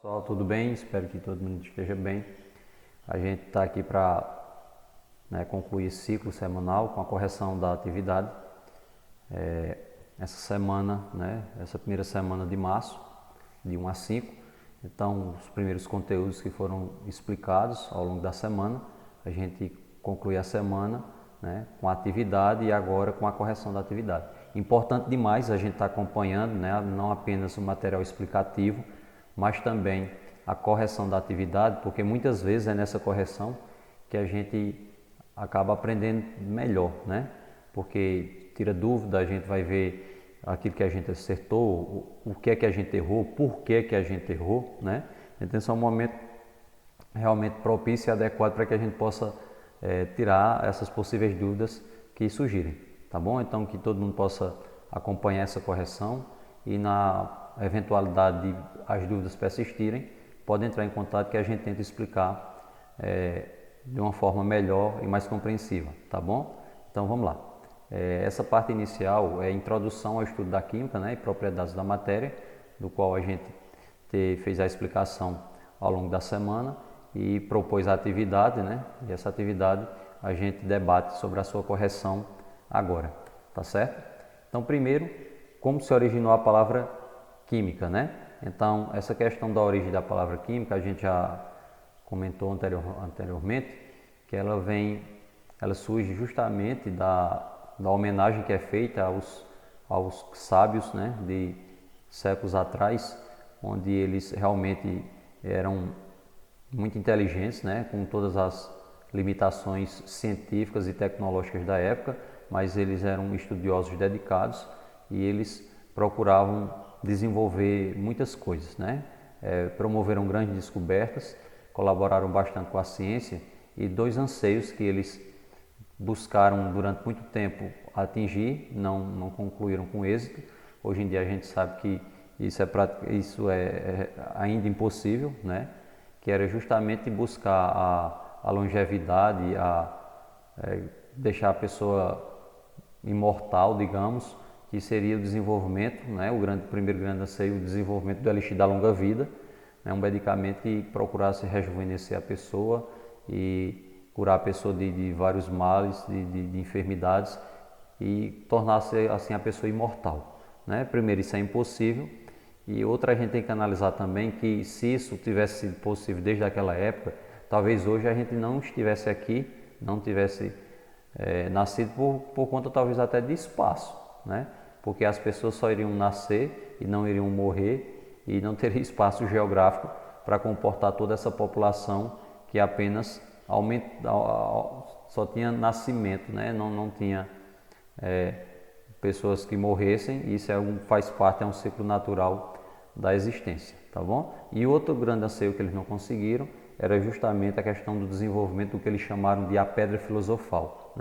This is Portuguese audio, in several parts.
Pessoal, tudo bem? Espero que todo mundo esteja bem. A gente está aqui para concluir esse ciclo semanal com a correção da atividade. Essa semana, essa primeira semana de março, de 1 a 5. Então, os primeiros conteúdos que foram explicados ao longo da semana, a gente conclui a semana com a atividade e agora com a correção da atividade. Importante demais a gente estar acompanhando, não apenas o material explicativo, mas também a correção da atividade, porque muitas vezes é nessa correção que a gente acaba aprendendo melhor, Porque tira dúvida, a gente vai ver aquilo que a gente acertou, o que é que a gente errou, por que é que a gente errou, Então esse é um momento realmente propício e adequado para que a gente possa tirar essas possíveis dúvidas que surgirem, tá bom? Então que todo mundo possa acompanhar essa correção e na eventualidade de as dúvidas persistirem, pode entrar em contato que a gente tenta explicar de uma forma melhor e mais compreensiva, tá bom? Então vamos lá. Essa parte inicial é a introdução ao estudo da química e propriedades da matéria, do qual a gente fez a explicação ao longo da semana e propôs a atividade, E essa atividade a gente debate sobre a sua correção agora, tá certo? Então primeiro, como se originou a palavra química, Então, essa questão da origem da palavra química, a gente já comentou anteriormente, que ela surge justamente da homenagem que é feita aos sábios, de séculos atrás, onde eles realmente eram muito inteligentes, com todas as limitações científicas e tecnológicas da época, mas eles eram estudiosos dedicados e eles procuravam desenvolver muitas coisas, promoveram grandes descobertas, colaboraram bastante com a ciência e dois anseios que eles buscaram durante muito tempo atingir, não concluíram com êxito. Hoje em dia a gente sabe que isso é ainda impossível, Que era justamente buscar a longevidade, deixar a pessoa imortal, digamos, que seria o desenvolvimento, o primeiro grande anseio, o desenvolvimento do elixir da longa vida, um medicamento que procurasse rejuvenescer a pessoa e curar a pessoa de vários males, de enfermidades e tornar-se assim a pessoa imortal, Primeiro, isso é impossível e outra, a gente tem que analisar também que se isso tivesse sido possível desde aquela época, talvez hoje a gente não estivesse aqui, não tivesse nascido por conta talvez até de espaço, Porque as pessoas só iriam nascer e não iriam morrer e não teria espaço geográfico para comportar toda essa população que apenas só tinha nascimento, não tinha pessoas que morressem. Isso faz parte, é um ciclo natural da existência, tá bom? E outro grande anseio que eles não conseguiram era justamente a questão do desenvolvimento do que eles chamaram de a pedra filosofal,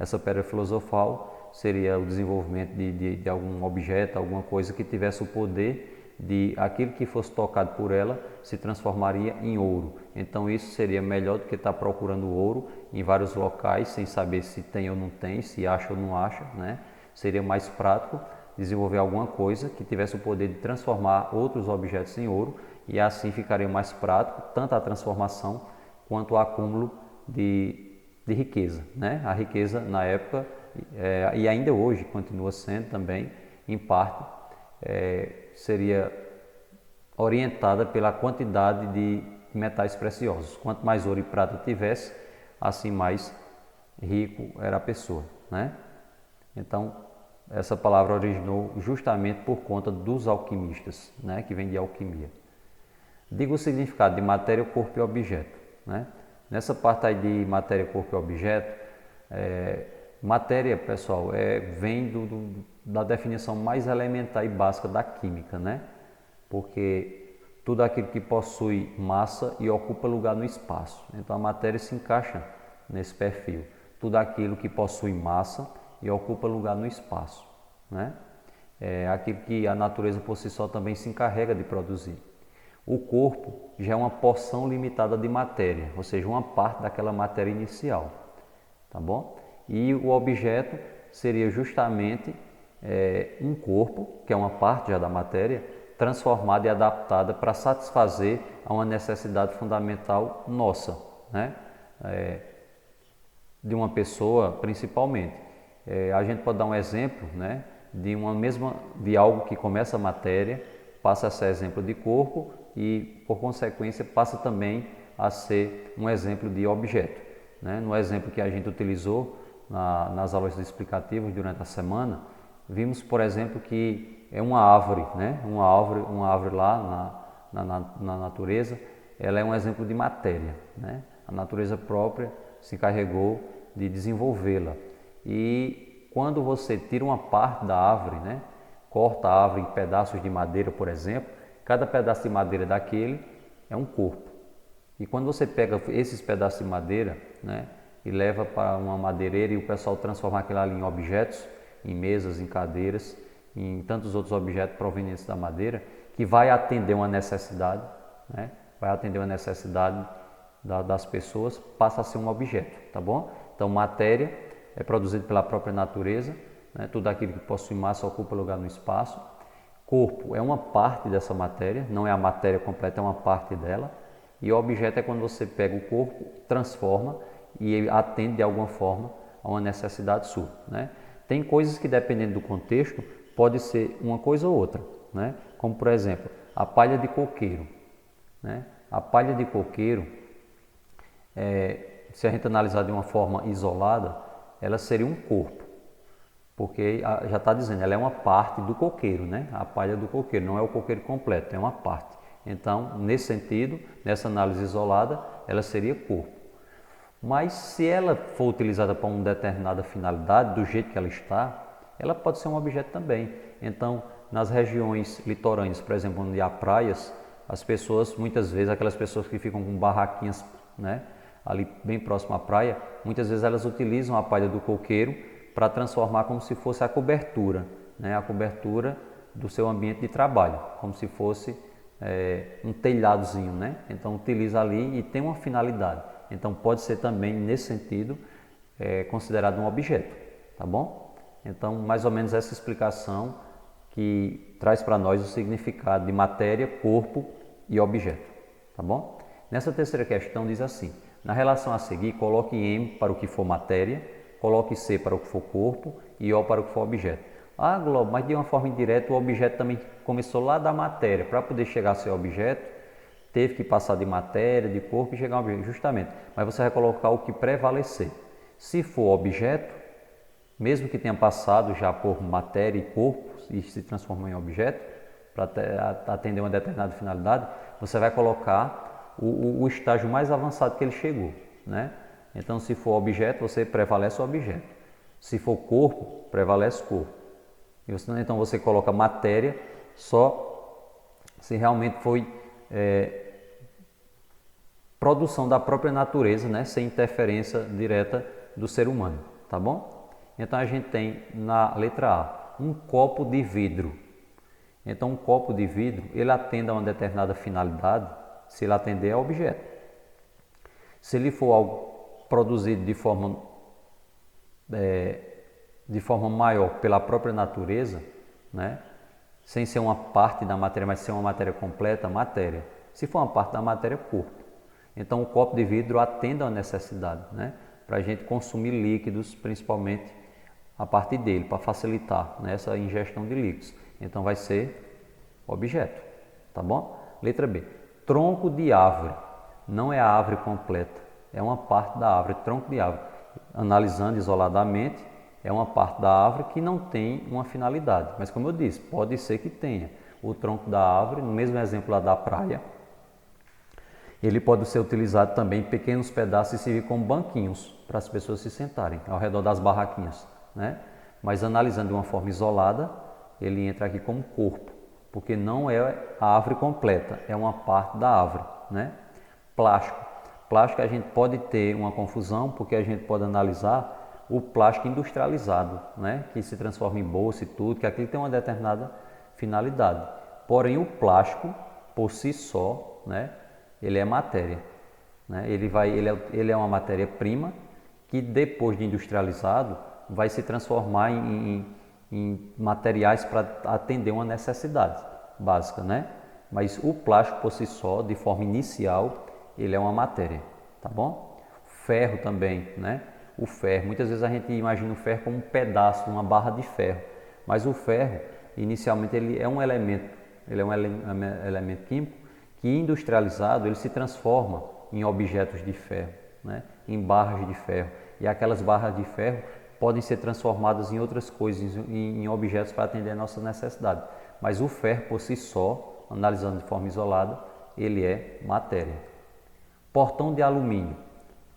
Essa pedra filosofal seria o desenvolvimento de algum objeto, alguma coisa que tivesse o poder de aquilo que fosse tocado por ela se transformaria em ouro. Então isso seria melhor do que estar procurando ouro em vários locais sem saber se tem ou não tem, se acha ou não acha, Seria mais prático desenvolver alguma coisa que tivesse o poder de transformar outros objetos em ouro e assim ficaria mais prático tanto a transformação quanto o acúmulo de riqueza, A riqueza na época e ainda hoje continua sendo também, em parte, seria orientada pela quantidade de metais preciosos. Quanto mais ouro e prata tivesse, assim mais rico era a pessoa, Então, essa palavra originou justamente por conta dos alquimistas, que vem de alquimia. Diga o significado de matéria, corpo e objeto, Nessa parte aí de matéria, corpo e objeto, matéria, pessoal, vem da definição mais elementar e básica da química, Porque tudo aquilo que possui massa e ocupa lugar no espaço. Então a matéria se encaixa nesse perfil. Tudo aquilo que possui massa e ocupa lugar no espaço, É aquilo que a natureza por si só também se encarrega de produzir. O corpo já é uma porção limitada de matéria, ou seja, uma parte daquela matéria inicial, tá bom? E o objeto seria justamente um corpo, que é uma parte já da matéria, transformada e adaptada para satisfazer a uma necessidade fundamental nossa, né? De uma pessoa principalmente. A gente pode dar um exemplo, né, de algo que começa a matéria, passa a ser exemplo de corpo e, por consequência, passa também a ser um exemplo de objeto, né? No exemplo que a gente utilizou nas aulas explicativas durante a semana, vimos, por exemplo, que é uma árvore, né? Uma árvore lá na natureza, ela é um exemplo de matéria, né? A natureza própria se encarregou de desenvolvê-la. E quando você tira uma parte da árvore, né? Corta a árvore em pedaços de madeira, por exemplo, cada pedaço de madeira daquele é um corpo. E quando você pega esses pedaços de madeira, né, e leva para uma madeireira e o pessoal transforma aquilo ali em objetos, em mesas, em cadeiras, em tantos outros objetos provenientes da madeira, que vai atender uma necessidade, né, vai atender uma necessidade das pessoas, passa a ser um objeto, tá bom? Então, matéria é produzida pela própria natureza, né, tudo aquilo que possui massa ocupa lugar no espaço. Corpo é uma parte dessa matéria, não é a matéria completa, é uma parte dela. E o objeto é quando você pega o corpo, transforma e atende de alguma forma a uma necessidade sua, né? Tem coisas que, dependendo do contexto, pode ser uma coisa ou outra, né? Como, por exemplo, a palha de coqueiro, né? A palha de coqueiro, se a gente analisar de uma forma isolada, ela seria um corpo, porque já está dizendo, ela é uma parte do coqueiro, né? A palha do coqueiro, não é o coqueiro completo, é uma parte. Então, nesse sentido, nessa análise isolada, ela seria corpo. Mas se ela for utilizada para uma determinada finalidade, do jeito que ela está, ela pode ser um objeto também. Então, nas regiões litorâneas, por exemplo, onde há praias, as pessoas, muitas vezes, aquelas pessoas que ficam com barraquinhas, né, ali bem próximo à praia, muitas vezes elas utilizam a palha do coqueiro para transformar como se fosse a cobertura, né, a cobertura do seu ambiente de trabalho, como se fosse um telhadozinho, né? Então utiliza ali e tem uma finalidade. Então pode ser também nesse sentido considerado um objeto, tá bom? Então mais ou menos essa explicação que traz para nós o significado de matéria, corpo e objeto, tá bom? Nessa terceira questão diz assim: na relação a seguir, coloque M para o que for matéria, coloque C para o que for corpo e O para o que for objeto. Ah, Globo, mas de uma forma indireta o objeto também começou lá da matéria. Para poder chegar a ser objeto, teve que passar de matéria, de corpo e chegar a um objeto. Justamente, mas você vai colocar o que prevalecer. Se for objeto, mesmo que tenha passado já por matéria e corpo e se transformou em objeto, para atender uma determinada finalidade, você vai colocar o estágio mais avançado que ele chegou, né? Então, se for objeto, você prevalece o objeto. Se for corpo, prevalece o corpo. Então você coloca matéria só se realmente foi produção da própria natureza, né, sem interferência direta do ser humano, tá bom? Então a gente tem na letra A um copo de vidro. Então um copo de vidro, ele atende a uma determinada finalidade, se ele atender é objeto. Se ele for algo produzido de forma maior pela própria natureza, né? Sem ser uma parte da matéria, mas ser uma matéria completa, matéria. Se for uma parte da matéria, corpo. Então o copo de vidro atende a uma necessidade, né? Para a gente consumir líquidos, principalmente a partir dele, para facilitar, né, essa ingestão de líquidos. Então vai ser objeto, tá bom? Letra B. Tronco de árvore. Não é a árvore completa, é uma parte da árvore, tronco de árvore. Analisando isoladamente, é uma parte da árvore que não tem uma finalidade, mas como eu disse, pode ser que tenha. O tronco da árvore, no mesmo exemplo lá da praia, ele pode ser utilizado também em pequenos pedaços e servir como banquinhos para as pessoas se sentarem ao redor das barraquinhas, né? Mas analisando de uma forma isolada, ele entra aqui como corpo, porque não é a árvore completa, é uma parte da árvore, né? Plástico. Plástico a gente pode ter uma confusão, porque a gente pode analisar o plástico industrializado, né? Que se transforma em bolsa e tudo, que aquilo tem uma determinada finalidade. Porém, o plástico, por si só, né? Ele é matéria, né? Ele é uma matéria-prima que depois de industrializado vai se transformar em materiais para atender uma necessidade. básica, né? Mas o plástico por si só, de forma inicial, ele é uma matéria, tá bom? Ferro também, né? O ferro, muitas vezes a gente imagina o ferro como um pedaço de uma barra de ferro, mas o ferro, inicialmente, ele é um elemento, elemento químico que, industrializado, ele se transforma em objetos de ferro, né? Em barras de ferro, e aquelas barras de ferro podem ser transformadas em outras coisas, em objetos para atender a nossa necessidade. Mas o ferro por si só, analisando de forma isolada, ele é matéria. Portão de alumínio.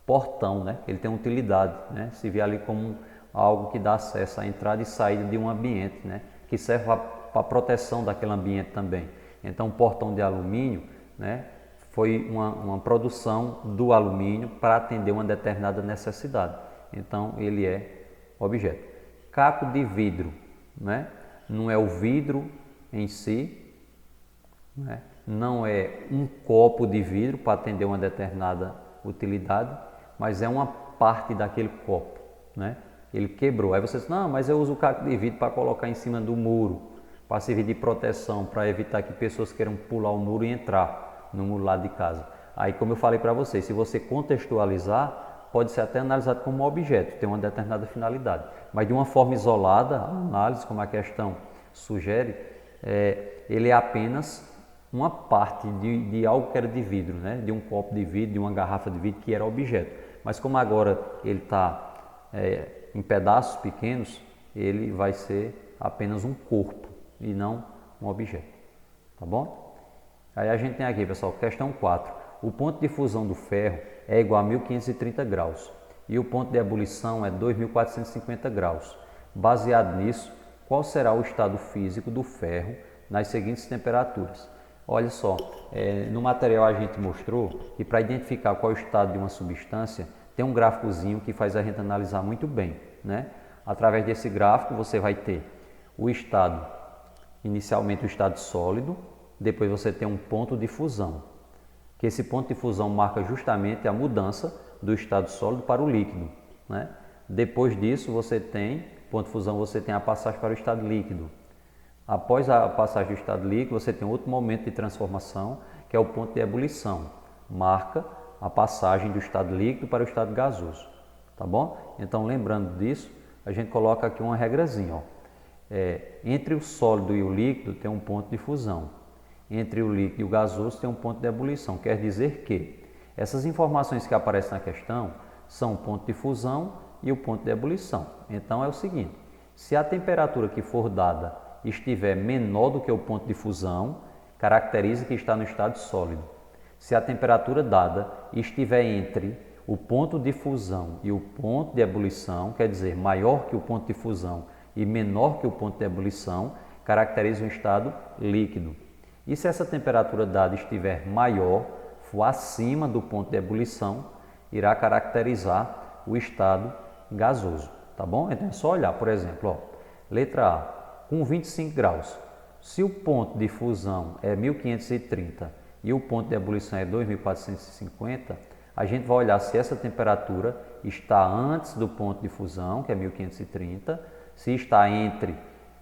Portão, né? Ele tem utilidade, né? Se vê ali como algo que dá acesso à entrada e saída de um ambiente, né? Que serve para a proteção daquele ambiente também. Então, o portão de alumínio, né? Foi uma produção do alumínio para atender uma determinada necessidade. Então, ele é objeto. Caco de vidro, né? Não é o vidro em si, né? Não é um copo de vidro para atender uma determinada utilidade, mas é uma parte daquele copo, né? Ele quebrou. Aí você diz, não, mas eu uso o caco de vidro para colocar em cima do muro, para servir de proteção, para evitar que pessoas queiram pular o muro e entrar no muro lá de casa. Aí, como eu falei para vocês, se você contextualizar, pode ser até analisado como um objeto, tem uma determinada finalidade. Mas de uma forma isolada, a análise, como a questão sugere, ele é apenas uma parte de algo que era de vidro, né? De um copo de vidro, de uma garrafa de vidro que era objeto. Mas como agora ele está em pedaços pequenos, ele vai ser apenas um corpo e não um objeto. Tá bom? Aí a gente tem aqui, pessoal, questão 4. O ponto de fusão do ferro é igual a 1530 graus e o ponto de ebulição é 2450 graus. Baseado nisso, qual será o estado físico do ferro nas seguintes temperaturas? Olha só, no material a gente mostrou que para identificar qual é o estado de uma substância, tem um gráficozinho que faz a gente analisar muito bem, né? Através desse gráfico você vai ter o estado, inicialmente o estado sólido, depois você tem um ponto de fusão, que esse ponto de fusão marca justamente a mudança do estado sólido para o líquido, né? Depois disso você tem, ponto de fusão, você tem a passagem para o estado líquido. Após a passagem do estado líquido, você tem outro momento de transformação, que é o ponto de ebulição, marca a passagem do estado líquido para o estado gasoso, tá bom? Então, lembrando disso, a gente coloca aqui uma regrazinha, ó. Entre o sólido e o líquido tem um ponto de fusão, entre o líquido e o gasoso tem um ponto de ebulição, quer dizer que essas informações que aparecem na questão são o ponto de fusão e o ponto de ebulição. Então, é o seguinte, se a temperatura que for dada estiver menor do que o ponto de fusão, caracteriza que está no estado sólido. Se a temperatura dada estiver entre o ponto de fusão e o ponto de ebulição, quer dizer, maior que o ponto de fusão e menor que o ponto de ebulição, caracteriza um estado líquido. E se essa temperatura dada estiver maior, for acima do ponto de ebulição, irá caracterizar o estado gasoso, tá bom? Então é só olhar, por exemplo, ó, letra A, com 25 graus. Se o ponto de fusão é 1530 e o ponto de ebulição é 2450, a gente vai olhar se essa temperatura está antes do ponto de fusão, que é 1530, se está entre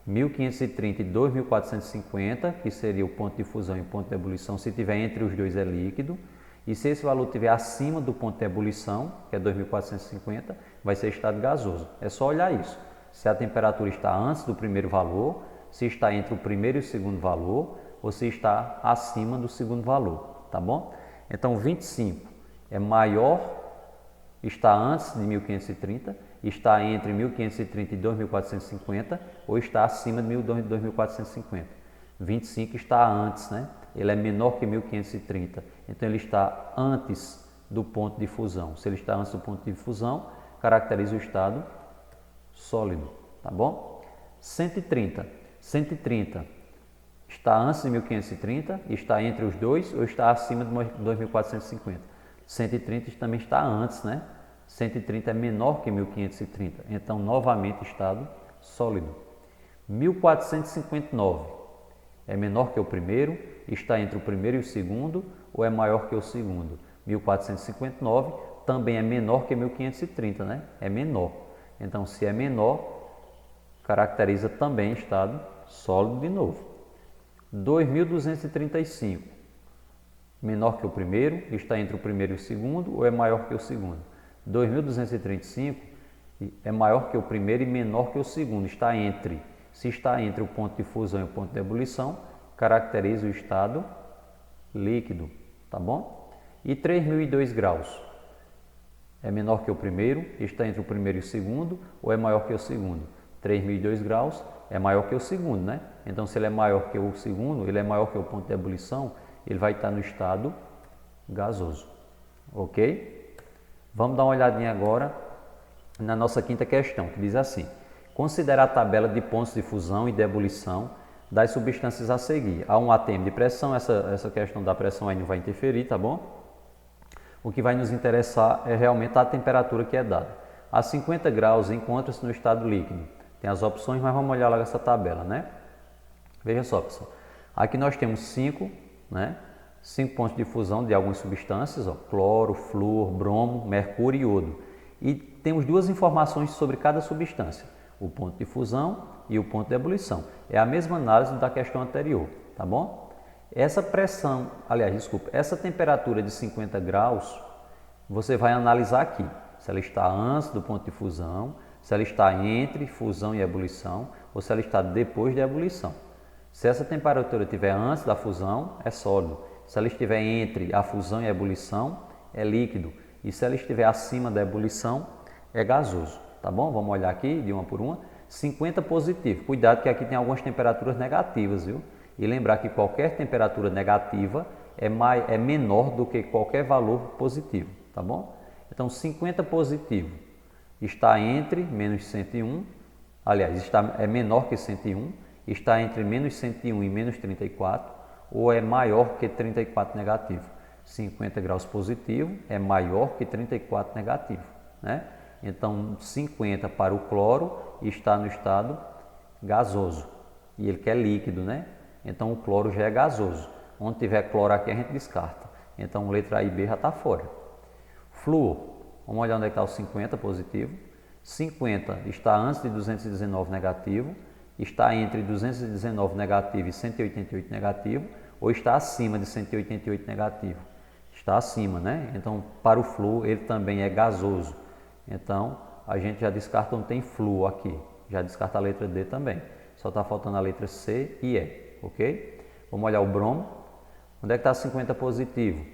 1530 e 2450, que seria o ponto de fusão e o ponto de ebulição, se tiver entre os dois é líquido, e se esse valor estiver acima do ponto de ebulição, que é 2450, vai ser estado gasoso. É só olhar isso. Se a temperatura está antes do primeiro valor, se está entre o primeiro e o segundo valor, ou se está acima do segundo valor, tá bom? Então, 25 é maior, está antes de 1530, está entre 1530 e 2450, ou está acima de 2450. 25 está antes, né? Ele é menor que 1530, então ele está antes do ponto de fusão. Se ele está antes do ponto de fusão, caracteriza o estado sólido, tá bom? 130. 130 está antes de 1530, está entre os dois ou está acima de 2450. 130 também está antes, né? 130 é menor que 1530, então novamente estado sólido. 1459 é menor que o primeiro, está entre o primeiro e o segundo ou é maior que o segundo. 1459 também é menor que 1530, né? É menor. Então, se é menor, caracteriza também estado sólido de novo. 2.235, menor que o primeiro, está entre o primeiro e o segundo ou é maior que o segundo? 2.235 é maior que o primeiro e menor que o segundo, está entre. Se está entre o ponto de fusão e o ponto de ebulição, caracteriza o estado líquido, tá bom? E 3.002 graus é menor que o primeiro, está entre o primeiro e o segundo ou é maior que o segundo? 3.002 graus é maior que o segundo, né? Então, se ele é maior que o segundo, ele é maior que o ponto de ebulição, ele vai estar no estado gasoso, ok? Vamos dar uma olhadinha agora na nossa quinta questão, que diz assim: considera a tabela de pontos de fusão e de ebulição das substâncias a seguir. Há um ATM de pressão, essa questão da pressão aí não vai interferir, tá bom? O que vai nos interessar é realmente a temperatura que é dada. A 50 graus encontra-se no estado líquido. Tem as opções, mas vamos olhar lá essa tabela, né? Veja só, pessoal. Aqui nós temos 5 pontos de fusão de algumas substâncias, ó, cloro, flúor, bromo, mercúrio e iodo. E temos duas informações sobre cada substância, o ponto de fusão e o ponto de ebulição. É a mesma análise da questão anterior, tá bom? Essa pressão, essa temperatura de 50 graus, você vai analisar aqui, se ela está antes do ponto de fusão, se ela está entre fusão e ebulição, ou se ela está depois da ebulição. Se essa temperatura estiver antes da fusão, é sólido. Se ela estiver entre a fusão e a ebulição, é líquido. E se ela estiver acima da ebulição, é gasoso. Tá bom? Vamos olhar aqui de uma por uma. 50 positivo. Cuidado que aqui tem algumas temperaturas negativas, viu? E lembrar que qualquer temperatura negativa é menor do que qualquer valor positivo. Tá bom? Então, 50 positivo está entre menos 101, é menor que 101, está entre menos 101 e menos 34, ou é maior que 34 negativo. 50 graus positivo é maior que 34 negativo, né? Então, 50 para o cloro está no estado gasoso, e ele quer líquido, né? Então, o cloro já é gasoso. Onde tiver cloro aqui, a gente descarta. Então, letra A e B já está fora. Flúor, vamos olhar onde é que está o 50 positivo. 50 está antes de 219 negativo, está entre 219 negativo e 188 negativo, ou está acima de 188 negativo. Está acima, né? Então, para o flúor, ele também é gasoso. Então, a gente já descarta onde tem flúor aqui. Já descarta a letra D também. Só está faltando a letra C e E, ok? Vamos olhar o bromo. Onde é que está 50 positivo?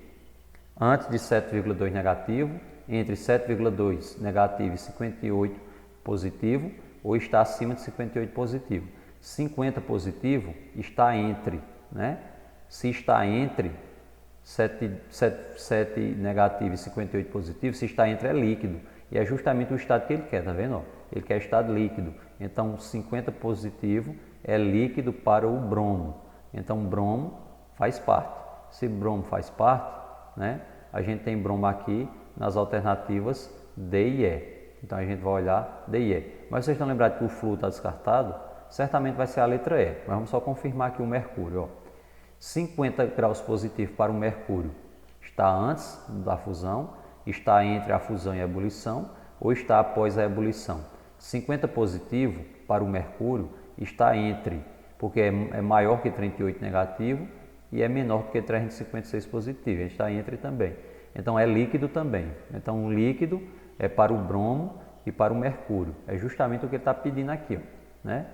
Antes de 7,2 negativo, entre 7,2 negativo e 58 positivo, ou está acima de 58 positivo. 50 positivo está entre, né? Se está entre 7 negativo e 58 positivo, se está entre é líquido. E é justamente o estado que ele quer, tá vendo? Ele quer estado líquido. Então, 50 positivo é líquido para o bromo. Então, bromo faz parte. Se bromo faz parte, né? A gente tem bromo aqui nas alternativas D e E. Então, a gente vai olhar D e E. Mas vocês estão lembrados que o flúor está descartado? Certamente vai ser a letra E. Mas vamos só confirmar aqui o mercúrio, ó. 50 graus positivo para o mercúrio está antes da fusão, está entre a fusão e a ebulição ou está após a ebulição. 50 positivo para o mercúrio está entre, porque é maior que 38 negativo e é menor que 356 positivo, ele está entre também. Então é líquido também. Então o líquido é para o bromo e para o mercúrio. É justamente o que ele está pedindo aqui, ó, né?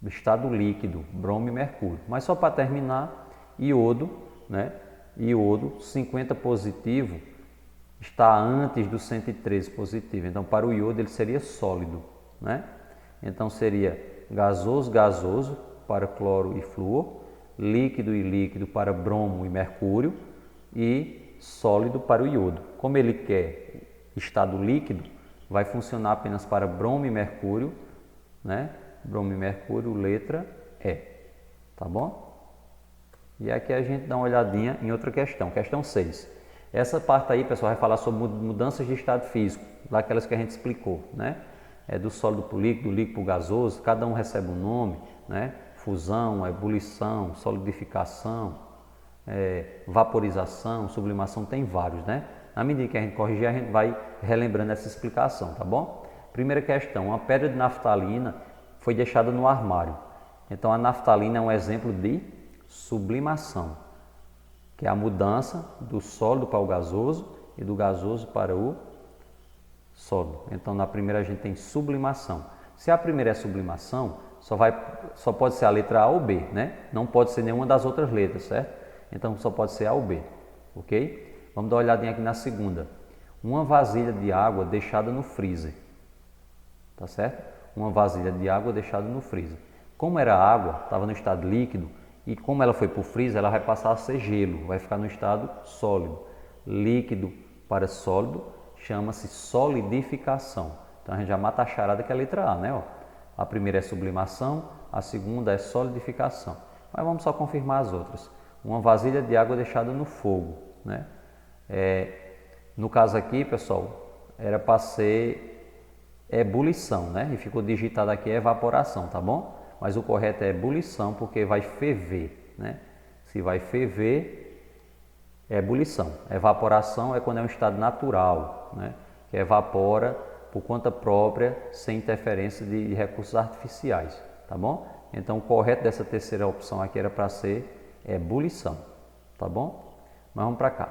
Estado líquido, bromo e mercúrio. Mas só para terminar, iodo, né? Iodo, 50 positivo, está antes do 113 positivo. Então, para o iodo, ele seria sólido, né? Então, seria gasoso, gasoso para cloro e flúor, líquido e líquido para bromo e mercúrio e sólido para o iodo. Como ele quer estado líquido, vai funcionar apenas para bromo e mercúrio, né? Bromo e mercúrio, letra E, tá bom? E aqui a gente dá uma olhadinha em outra questão, questão 6. Essa parte aí, pessoal, vai falar sobre mudanças de estado físico, daquelas que a gente explicou, né? É do sólido para o líquido, do líquido para o gasoso, cada um recebe um nome, né? Fusão, ebulição, solidificação, vaporização, sublimação, tem vários, né? Na medida que a gente corrigir, a gente vai relembrando essa explicação, tá bom? Primeira questão, uma pedra de naftalina foi deixada no armário. Então a naftalina é um exemplo de sublimação, que é a mudança do sólido para o gasoso e do gasoso para o sólido. Então na primeira a gente tem sublimação. Se a primeira é sublimação, só pode ser a letra A ou B, né? Não pode ser nenhuma das outras letras, certo? Então só pode ser A ou B, ok? Vamos dar uma olhadinha aqui na segunda. Uma vasilha de água deixada no freezer, tá certo? Uma vasilha de água deixada no freezer. Como era água, estava no estado líquido, e como ela foi para o freezer, ela vai passar a ser gelo, vai ficar no estado sólido. Líquido para sólido chama-se solidificação. Então a gente já mata a charada que é a letra A, né? Ó, a primeira é sublimação, a segunda é solidificação. Mas vamos só confirmar as outras. Uma vasilha de água deixada no fogo, né? No caso aqui, pessoal, era para ser ebulição, né? E ficou digitado aqui evaporação, tá bom? Mas o correto é ebulição, porque vai ferver, né? Se vai ferver, é ebulição. Evaporação é quando é um estado natural, né? Que evapora por conta própria, sem interferência de recursos artificiais, tá bom? Então o correto dessa terceira opção aqui era para ser ebulição, tá bom? Mas vamos para cá.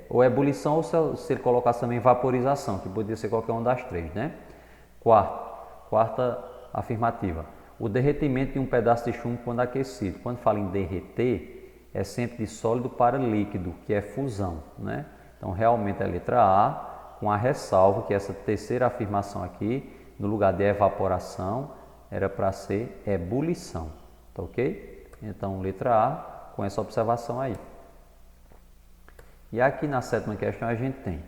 Ou ebulição ou se ele colocasse também vaporização, que poderia ser qualquer uma das três, né? Quarta afirmativa. O derretimento de um pedaço de chumbo quando aquecido. Quando fala em derreter, é sempre de sólido para líquido, que é fusão, né? Então realmente é a letra A, com a ressalva que essa terceira afirmação aqui, no lugar de evaporação, era para ser ebulição, tá ok? Então letra A, com essa observação aí. E aqui na sétima questão a gente tem: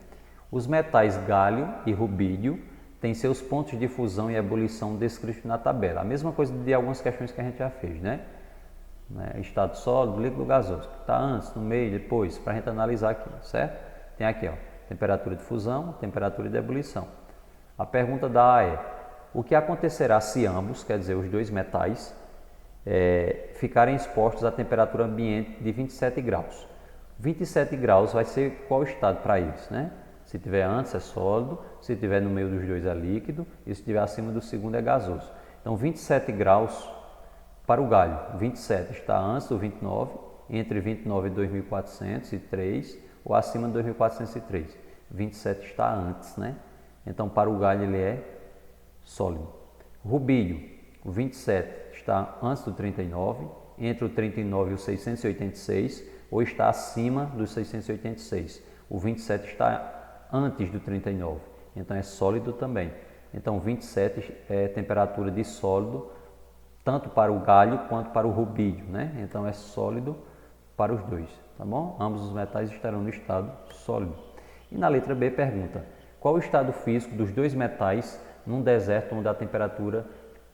os metais galho e rubídio têm seus pontos de fusão e ebulição descritos na tabela. A mesma coisa de algumas questões que a gente já fez, né? Estado sólido, líquido, gasoso. Está antes, no meio, depois, para a gente analisar aqui, certo? Tem aqui, ó, temperatura de fusão, temperatura de ebulição. A pergunta da A é: o que acontecerá se ambos, quer dizer, os dois metais, ficarem expostos à temperatura ambiente de 27 graus? 27 graus vai ser qual estado para eles, né? Se tiver antes é sólido, se tiver no meio dos dois é líquido e se tiver acima do segundo é gasoso. Então 27 graus para o galho, 27 está antes do 29, entre 29 e 2403 ou acima de 2403. 27 está antes, né? Então para o galho ele é sólido. Rubídio, o 27 está antes do 39, entre o 39 e o 686 ou está acima dos 686. O 27 está antes do 39, então é sólido também. Então 27 é temperatura de sólido, tanto para o galho quanto para o rubídio, né? Então é sólido para os dois, tá bom? Ambos os metais estarão no estado sólido. E na letra B pergunta: qual o estado físico dos dois metais num deserto onde a temperatura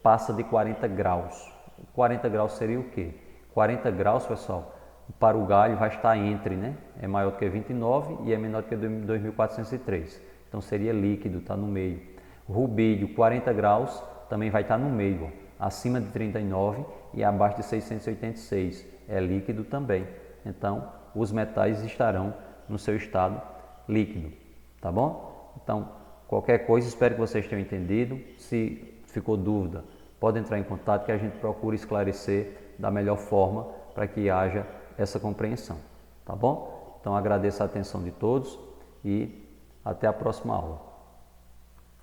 passa de 40 graus? 40 graus seria o quê? 40 graus, pessoal, para o galho vai estar entre, né? É maior do que 29 e é menor do que 2403. Então seria líquido, está no meio. Rubídio, 40 graus, também vai estar no meio, ó, acima de 39 e abaixo de 686. É líquido também. Então os metais estarão no seu estado líquido, tá bom? Então qualquer coisa, espero que vocês tenham entendido. Se ficou dúvida, pode entrar em contato que a gente procura esclarecer da melhor forma para que haja essa compreensão, tá bom? Então agradeço a atenção de todos e até a próxima aula.